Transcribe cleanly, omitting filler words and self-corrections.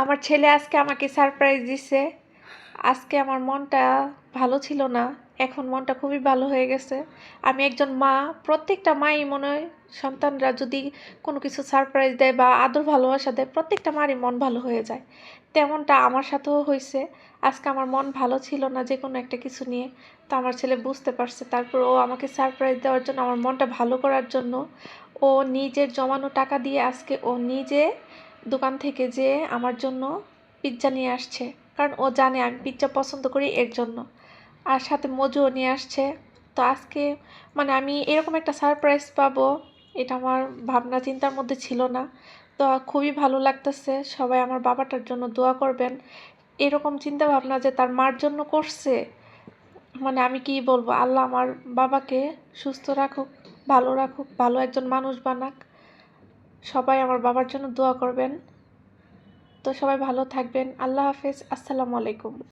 আমার ছেলে আজকে আমাকে সারপ্রাইজ দিছে। আজকে আমার মনটা ভালো ছিল না, এখন মনটা খুবই ভালো হয়ে গেছে। আমি একজন মা, প্রত্যেকটা মাই মনে হয় সন্তানরা যদি কোনো কিছু সারপ্রাইজ দেয় বা আদর ভালোবাসা দেয়, প্রত্যেকটা মারই মন ভালো হয়ে যায়। তেমনটা আমার সাথেও হয়েছে। আজকে আমার মন ভালো ছিল না যে কোনো একটা কিছু নিয়ে, তো আমার ছেলে বুঝতে পারছে। তারপর ও আমাকে সারপ্রাইজ দেওয়ার জন্য, আমার মনটা ভালো করার জন্য ও নিজের জমানো টাকা দিয়ে আজকে ও নিজে দোকান থেকে যেয়ে আমার জন্য পিৎজা নিয়ে আসছে। কারণ ও জানে আমি পিৎজা পছন্দ করি, এর জন্য। আর সাথে মজুও নিয়ে আসছে। তো আজকে মানে আমি এরকম একটা সারপ্রাইজ পাবো, এটা আমার ভাবনা চিন্তার মধ্যে ছিল না। তো খুবই ভালো লাগতেছে। সবাই আমার বাবাটার জন্য দোয়া করবেন। এরকম চিন্তা ভাবনা যে তার মার জন্য করছে, মানে আমি কি বলবো, আল্লাহ আমার বাবাকে সুস্থ রাখুক, ভালো রাখুক, ভালো একজন মানুষ বানাক। সবাই আমার বাবার জন্য দোয়া করবেন। তো সবাই ভালো থাকবেন। আল্লাহ হাফেজ। আসসালামু আলাইকুম।